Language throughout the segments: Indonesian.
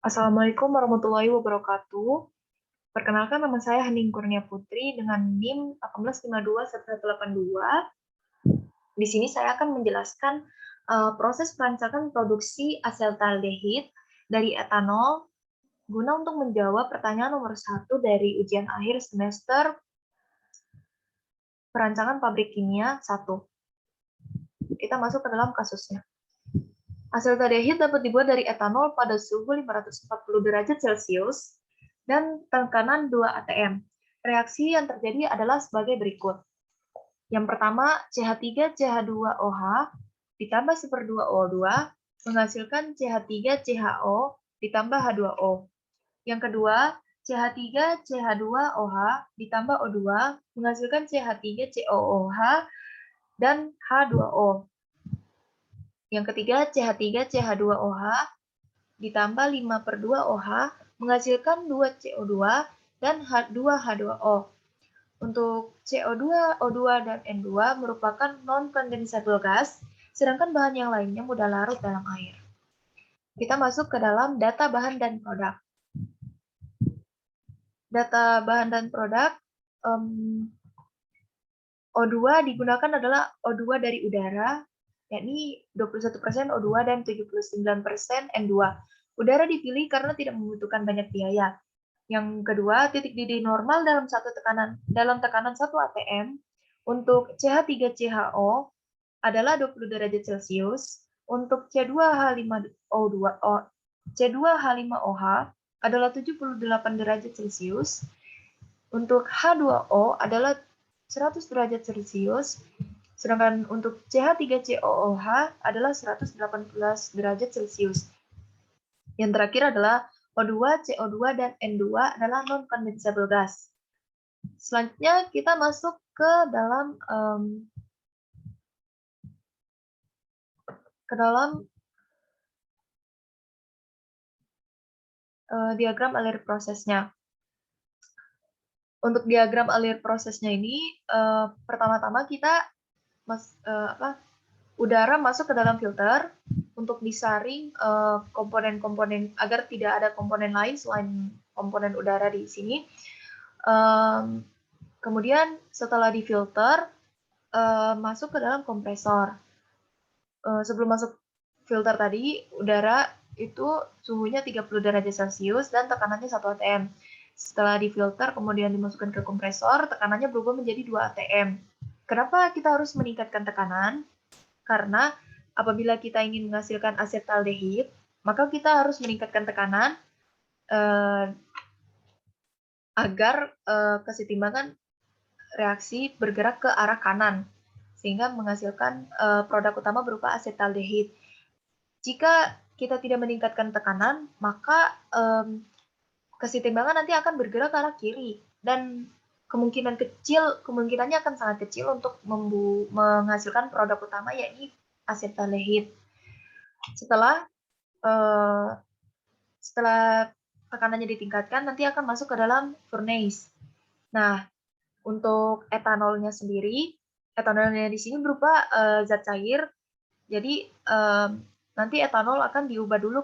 Assalamualaikum warahmatullahi wabarakatuh. Perkenalkan nama saya Hening Kurnia Putri dengan NIM 18521182. Di sini saya akan menjelaskan proses perancakan produksi asetaldehid dari etanol guna untuk menjawab pertanyaan nomor 1 dari ujian akhir semester perancangan pabrik kimia 1. Kita masuk ke dalam kasusnya. Asetaldehid dapat dibuat dari etanol pada suhu 540 derajat Celcius dan tekanan 2 atm. Reaksi yang terjadi adalah sebagai berikut. Yang pertama, CH3CH2OH ditambah 1/2O2 menghasilkan CH3CHO ditambah H2O. Yang kedua, CH3CH2OH ditambah O2 menghasilkan CH3COOH dan H2O. Yang ketiga, CH3CH2OH ditambah 5/2OH menghasilkan 2CO2 dan 2H2O. Untuk CO2, O2, dan N2 merupakan non-condensable gas, sedangkan bahan yang lainnya mudah larut dalam air. Kita masuk ke dalam data bahan dan produk. Data bahan dan produk, O2 digunakan adalah O2 dari udara, yakni 21% O2 dan 79% N2. Udara dipilih karena tidak membutuhkan banyak biaya. Yang kedua, titik didih normal dalam tekanan 1 atm untuk CH3CHO adalah 20 derajat Celcius, untuk C2H5OH adalah 78 derajat Celcius, untuk H2O adalah 100 derajat Celcius, sedangkan untuk CH3COOH adalah 118 derajat Celcius. Yang terakhir adalah O2, CO2, dan N2 adalah non-condensable gas. Selanjutnya kita masuk ke dalam diagram alir prosesnya. Untuk diagram alir prosesnya ini, pertama-tama kita udara masuk ke dalam filter untuk disaring komponen-komponen agar tidak ada komponen lain selain komponen udara di sini. Kemudian setelah difilter, masuk ke dalam kompresor. Sebelum masuk filter tadi, udara itu suhunya 30 derajat Celcius dan tekanannya 1 atm. Setelah difilter, kemudian dimasukkan ke kompresor, tekanannya berubah menjadi 2 atm. Kenapa kita harus meningkatkan tekanan? Karena apabila kita ingin menghasilkan asetaldehid, maka kita harus meningkatkan tekanan agar kesetimbangan reaksi bergerak ke arah kanan, sehingga menghasilkan produk utama berupa asetaldehid. Jika kita tidak meningkatkan tekanan, maka kesetimbangan nanti akan bergerak ke arah kiri, dan kemungkinannya akan sangat kecil untuk menghasilkan produk utama, yakni asetaldehid. Setelah tekanannya ditingkatkan, nanti akan masuk ke dalam furnace. Nah, untuk etanolnya sendiri, etanolnya di sini berupa zat cair. Jadi nanti etanol akan diubah dulu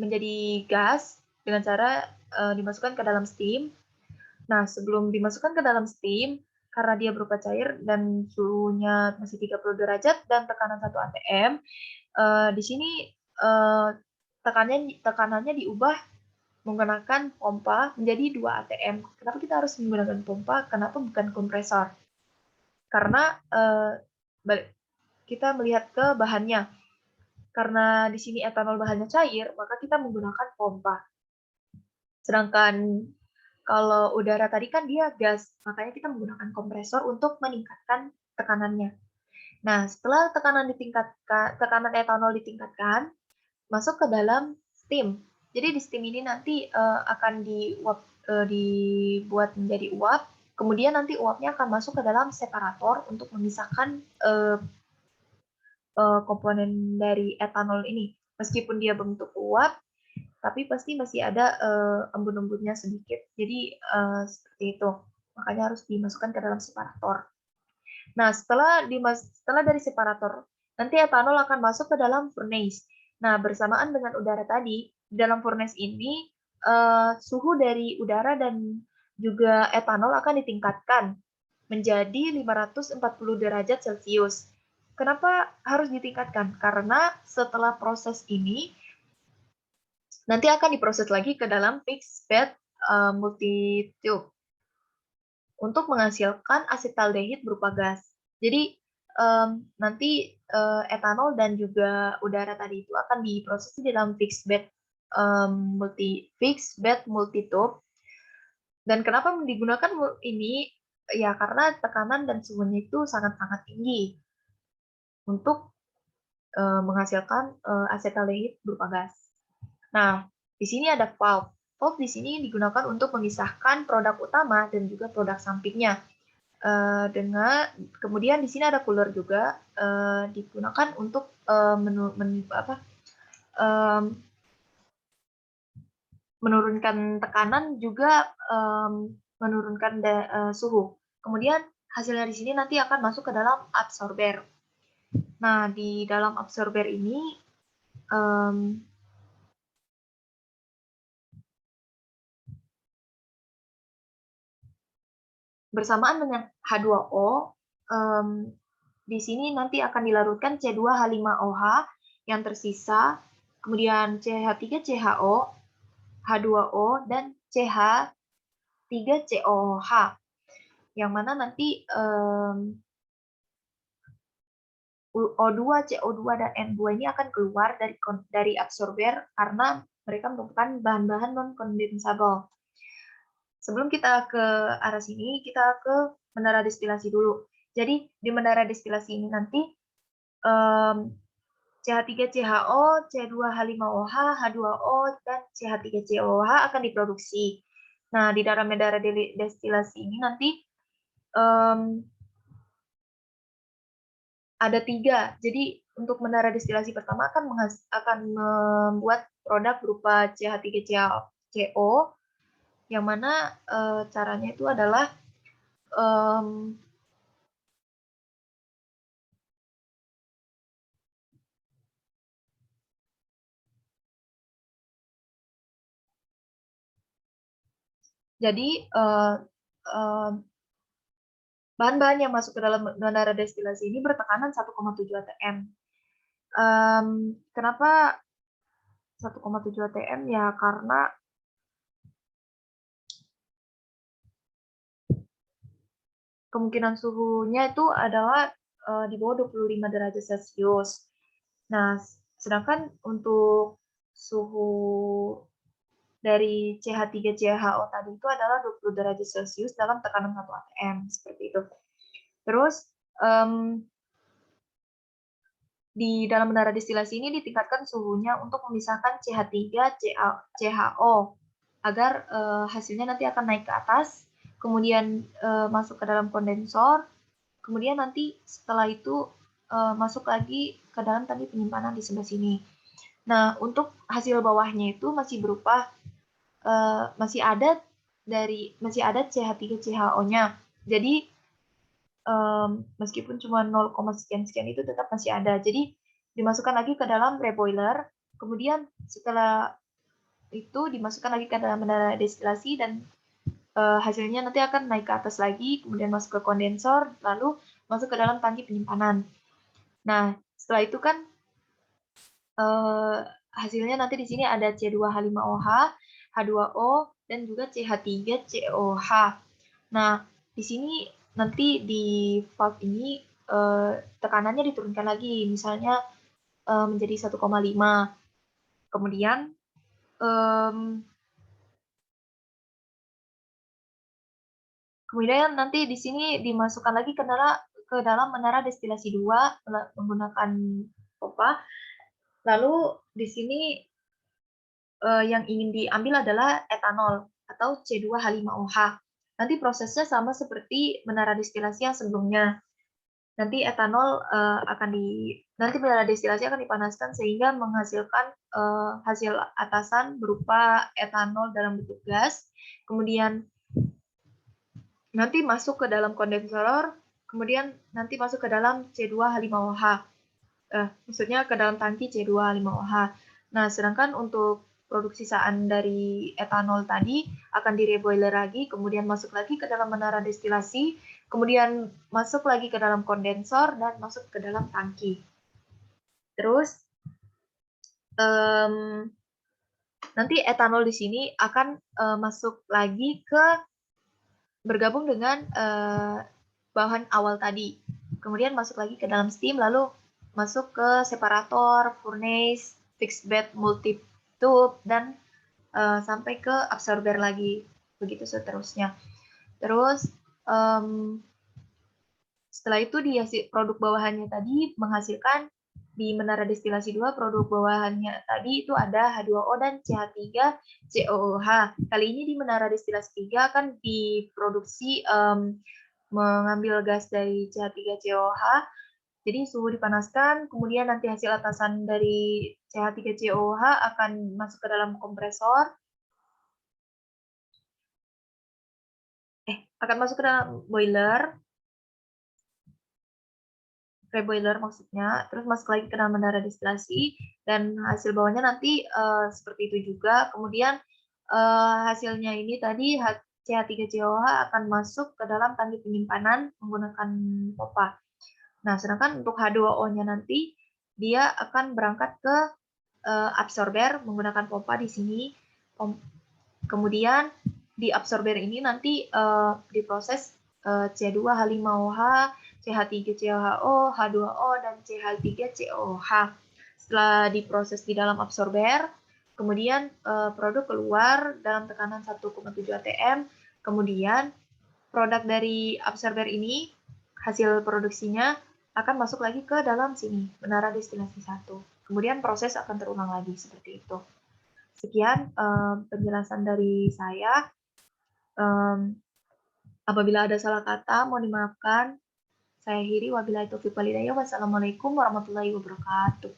menjadi gas dengan cara dimasukkan ke dalam steam. Nah, sebelum dimasukkan ke dalam steam, karena dia berupa cair dan suhunya masih 30 derajat dan tekanan 1 atm, di sini tekanannya diubah menggunakan pompa menjadi 2 atm. Kenapa kita harus menggunakan pompa? Kenapa bukan kompresor? Karena kita melihat ke bahannya. Karena di sini etanol bahannya cair, maka kita menggunakan pompa. Sedangkan kalau udara tadi kan dia gas, makanya kita menggunakan kompresor untuk meningkatkan tekanannya. Nah, setelah tekanan etanol ditingkatkan, masuk ke dalam steam. Jadi di steam ini nanti akan dibuat menjadi uap, kemudian nanti uapnya akan masuk ke dalam separator untuk memisahkan komponen dari etanol ini. Meskipun dia bentuk uap, tapi pasti masih ada embun-embunnya sedikit. Jadi seperti itu. Makanya harus dimasukkan ke dalam separator. Nah, setelah dari separator, nanti etanol akan masuk ke dalam furnace. Nah, bersamaan dengan udara tadi, di dalam furnace ini suhu dari udara dan juga etanol akan ditingkatkan menjadi 540 derajat Celcius. Kenapa harus ditingkatkan? Karena setelah proses ini nanti akan diproses lagi ke dalam fixed bed multitube untuk menghasilkan asetaldehid berupa gas. Jadi nanti etanol dan juga udara tadi itu akan diproses di dalam fixed bed multitube. Dan kenapa digunakan ini? Ya karena tekanan dan suhunya itu sangat-sangat tinggi untuk menghasilkan asetaldehid berupa gas. Nah, di sini ada valve. Valve di sini digunakan untuk memisahkan produk utama dan juga produk sampingnya. Kemudian di sini ada cooler juga digunakan untuk menurunkan tekanan juga menurunkan suhu. Kemudian hasilnya di sini nanti akan masuk ke dalam absorber. Nah, di dalam absorber ini bersamaan dengan H2O, di sini nanti akan dilarutkan C2H5OH yang tersisa, kemudian CH3CHO, H2O, dan CH3COH, yang mana nanti O2, CO2, dan N2 ini akan keluar dari absorber karena mereka merupakan bahan-bahan non-kondensabel. Sebelum kita ke arah sini, kita ke menara destilasi dulu. Jadi di menara destilasi ini nanti CH3CHO, C2H5OH, H2O, dan CH3COH akan diproduksi. Nah, di dalam menara destilasi ini nanti ada 3. Jadi untuk menara destilasi pertama akan membuat produk berupa CH3CO, yang mana caranya itu adalah jadi bahan-bahan yang masuk ke dalam menara destilasi ini bertekanan 1,7 atm. Kenapa 1,7 atm? Ya karena kemungkinan suhunya itu adalah di bawah 25 derajat Celcius. Nah, sedangkan untuk suhu dari CH3CHO tadi itu adalah 20 derajat Celcius dalam tekanan 1 atm, seperti itu. Terus, di dalam menara destilasi ini ditingkatkan suhunya untuk memisahkan CH3CHO agar hasilnya nanti akan naik ke atas, kemudian masuk ke dalam kondensor, kemudian nanti setelah itu masuk lagi ke dalam tadi penyimpanan di sebelah sini. Nah, untuk hasil bawahnya itu masih berupa masih ada CH3CHO-nya. Jadi meskipun cuma 0, sekian itu tetap masih ada. Jadi dimasukkan lagi ke dalam reboiler, kemudian setelah itu dimasukkan lagi ke dalam menara destilasi dan hasilnya nanti akan naik ke atas lagi, kemudian masuk ke kondensor, lalu masuk ke dalam tangki penyimpanan. Nah, setelah itu kan hasilnya nanti di sini ada C2H5OH, H2O, dan juga CH3COH. Nah, di sini nanti di valve ini tekanannya diturunkan lagi, misalnya menjadi 1,5. Kemudian nanti di sini dimasukkan lagi ke dalam menara destilasi 2 menggunakan pompa. Lalu di sini yang ingin diambil adalah etanol atau C2H5OH. Nanti prosesnya sama seperti menara destilasi yang sebelumnya. Nanti nanti menara destilasi akan dipanaskan sehingga menghasilkan hasil atasan berupa etanol dalam bentuk gas. Kemudian nanti masuk ke dalam kondensor, kemudian nanti masuk ke dalam C2H5OH. Maksudnya ke dalam tangki C2H5OH. Nah, sedangkan untuk produk sisaan dari etanol tadi akan direboiler lagi, kemudian masuk lagi ke dalam menara destilasi, kemudian masuk lagi ke dalam kondensor dan masuk ke dalam tangki. Terus nanti etanol di sini akan masuk lagi ke bergabung dengan bahan awal tadi. Kemudian masuk lagi ke dalam steam, lalu masuk ke separator, furnace, fixed bed, multi tube, dan sampai ke absorber lagi. Begitu seterusnya. Terus setelah itu produk bawahannya tadi menghasilkan di menara destilasi 2 produk bawahannya tadi itu ada H2O dan CH3COOH. Kali ini di menara destilasi 3 akan diproduksi mengambil gas dari CH3COOH. Jadi suhu dipanaskan, kemudian nanti hasil atasan dari CH3COOH akan masuk ke dalam kompresor. Akan masuk ke dalam boiler. Reboiler maksudnya, terus masuk lagi ke dalam menara destilasi, dan hasil bawahnya nanti seperti itu juga. Kemudian hasilnya ini tadi CH3COH akan masuk ke dalam tangki penyimpanan menggunakan pompa. Nah, sedangkan untuk H2O-nya nanti dia akan berangkat ke absorber menggunakan pompa di sini. Kemudian di absorber ini nanti diproses C2H5OH, CH3COHO, H2O, dan CH3COOH. Setelah diproses di dalam absorber, kemudian produk keluar dalam tekanan 1,7 atm. Kemudian produk dari absorber ini, hasil produksinya akan masuk lagi ke dalam sini, menara destilasi 1. Kemudian proses akan terulang lagi seperti itu. Sekian penjelasan dari saya. Apabila ada salah kata, mohon dimaafkan. Saya akhiri, wabillahi taufiq wal hidayah. Wassalamualaikum warahmatullahi wabarakatuh.